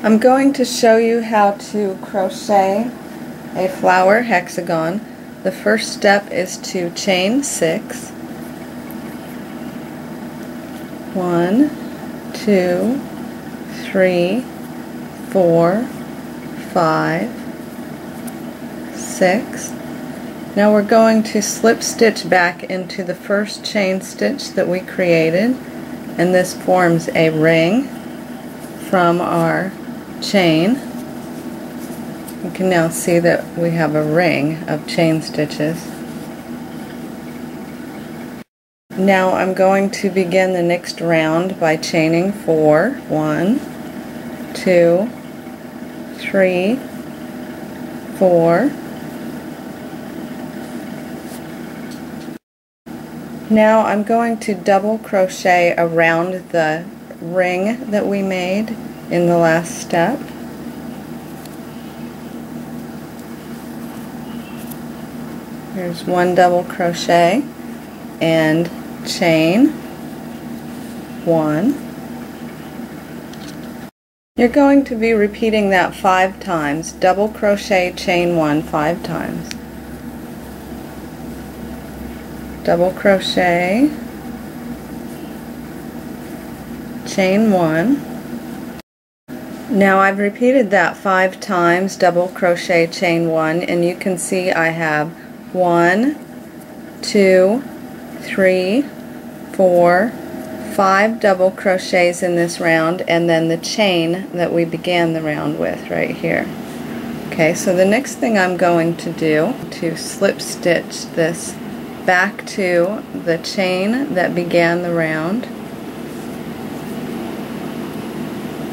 I'm going to show you how to crochet a flower hexagon. The first step is to chain 6. 1, 2, 3, 4, 5, 6. Now we're going to slip stitch back into the first chain stitch that we created, and this forms a ring from our chain. You can now see that we have a ring of chain stitches. Now I'm going to begin the next round by chaining 4. 1, 2, 3, 4. Now I'm going to double crochet around the ring that we made in the last step. Here's 1 double crochet and chain 1. You're going to be repeating that 5 times. Double crochet, chain 1 5 times. Double crochet, chain 1. Now I've repeated that 5 times, double crochet, chain 1, and you can see I have 1, 2, 3, 4, 5 double crochets in this round, and then the chain that we began the round with right here. Okay, so the next thing I'm going to do to slip stitch this back to the chain that began the round,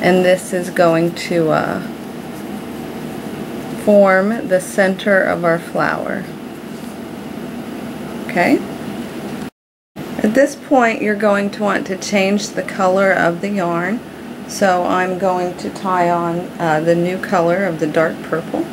and this is going to form the center of our flower. Okay? At this point you're going to want to change the color of the yarn, so I'm going to tie on the new color of the dark purple.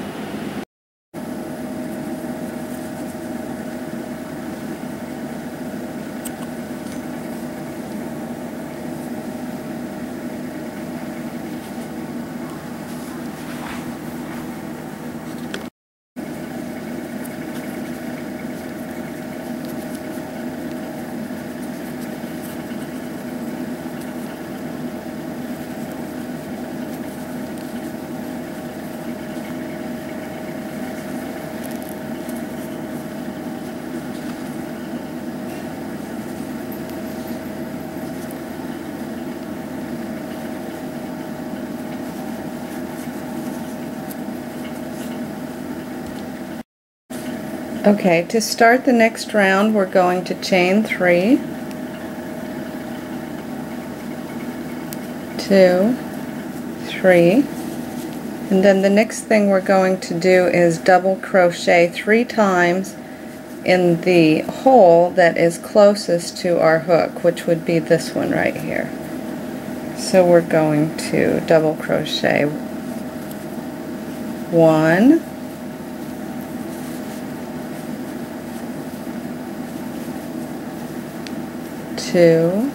Okay, to start the next round we're going to chain 3, 2, 3, and then the next thing we're going to do is double crochet 3 times in the hole that is closest to our hook, which would be this one right here. So we're going to double crochet 1, 2,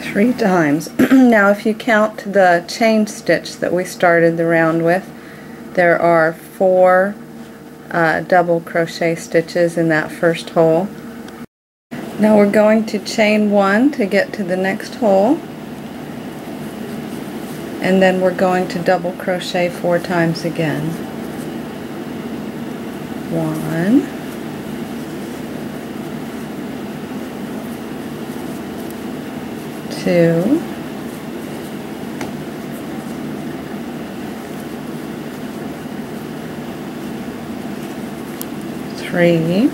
3 times. Now if you count the chain stitch that we started the round with, there are 4 double crochet stitches in that first hole. Now we're going to chain 1 to get to the next hole, and then we're going to double crochet 4 times again. 1, 2, 3,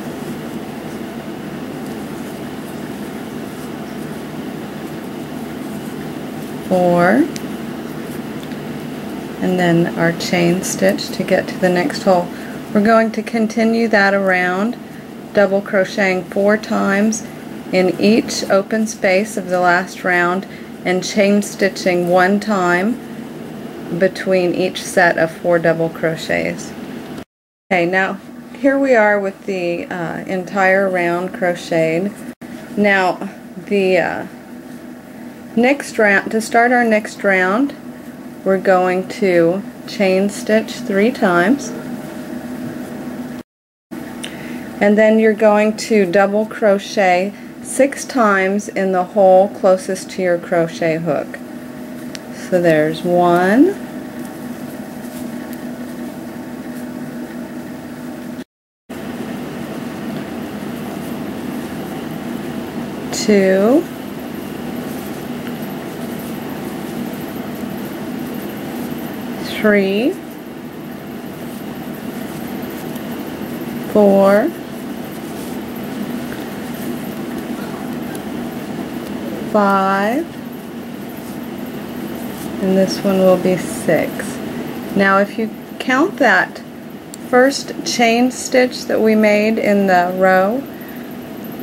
4, and then our chain stitch to get to the next hole. We're going to continue that around, double crocheting 4 times in each open space of the last round, and chain stitching 1 time between each set of 4 double crochets. Okay, now here we are with the entire round crocheted. Now the next round, to start our next round, we're going to chain stitch 3 times, and then you're going to double crochet 6 times in the hole closest to your crochet hook. So there's 1, 2, 3, 4, 5, and this one will be 6. Now if you count that first chain stitch that we made in the row,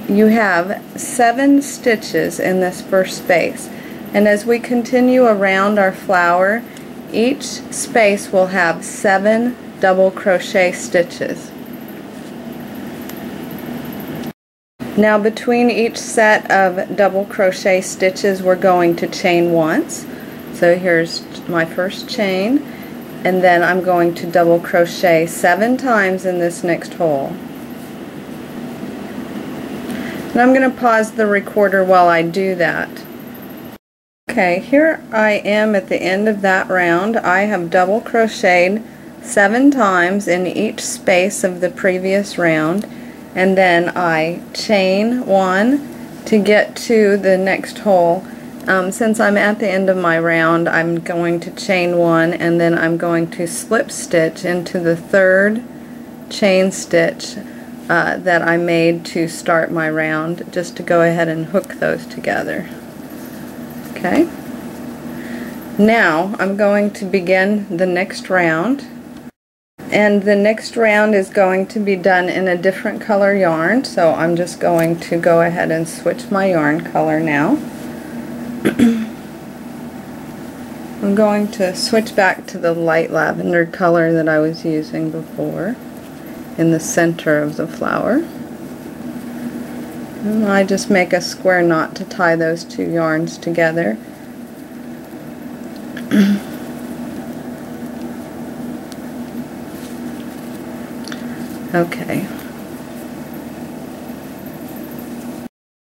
you have 7 stitches in this first space, and as we continue around our flower, each space will have 7 double crochet stitches. Now between each set of double crochet stitches we're going to chain once. So here's my first chain, and then I'm going to double crochet 7 times in this next hole. And I'm going to pause the recorder while I do that. Okay, here I am at the end of that round. I have double crocheted 7 times in each space of the previous round, and then I chain 1 to get to the next hole. Since I'm at the end of my round, I'm going to chain 1, and then I'm going to slip stitch into the 3rd chain stitch that I made to start my round, just to go ahead and hook those together. Okay. Now I'm going to begin the next round, and the next round is going to be done in a different color yarn, so I'm just going to go ahead and switch my yarn color now. I'm going to switch back to the light lavender color that I was using before in the center of the flower. And I just make a square knot to tie those 2 yarns together. Okay.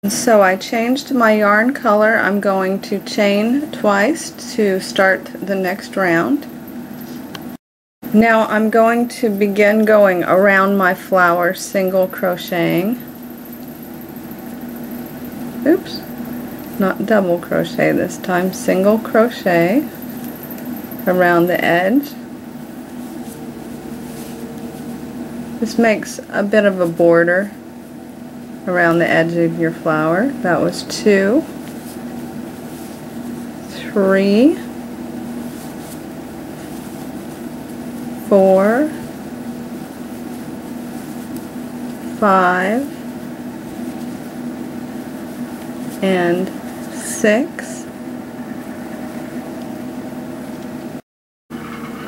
So I changed my yarn color. I'm going to chain twice to start the next round. Now I'm going to begin going around my flower single crocheting. Oops, not double crochet this time, single crochet around the edge. This makes a bit of a border around the edge of your flower. That was 2, 3, 4, 5, and 6.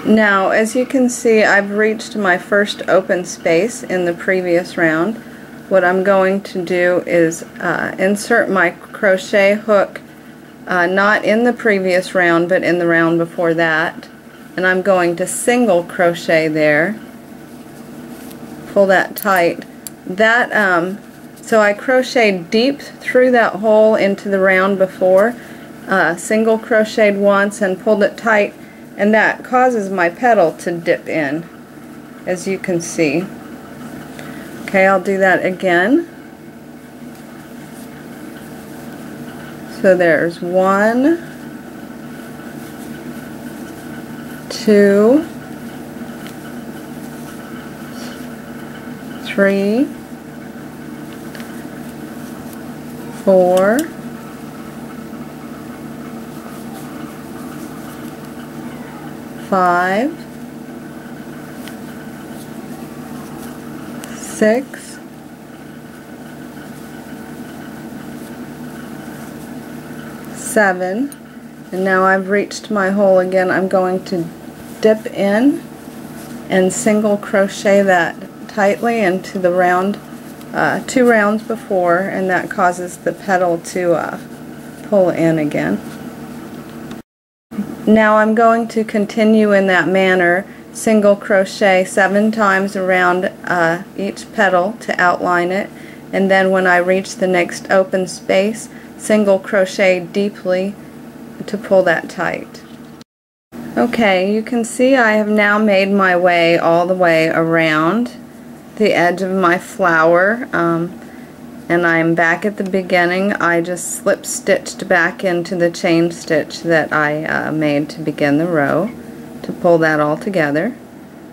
Now, as you can see, I've reached my first open space in the previous round. What I'm going to do is insert my crochet hook not in the previous round but in the round before that, and I'm going to single crochet there, pull that tight. So I crocheted deep through that hole into the round before, single crocheted once and pulled it tight, and that causes my petal to dip in, as you can see. Okay, I'll do that again. So there's 1, 2, 3, 4, 5, 6, 7, and now I've reached my hole again. I'm going to dip in and single crochet that tightly into the round 2 rounds before, and that causes the petal to pull in again. Now I'm going to continue in that manner, single crochet 7 times around each petal to outline it, and then when I reach the next open space, single crochet deeply to pull that tight. Okay, you can see I have now made my way all the way around the edge of my flower, and I'm back at the beginning. I just slip stitched back into the chain stitch that I made to begin the row to pull that all together.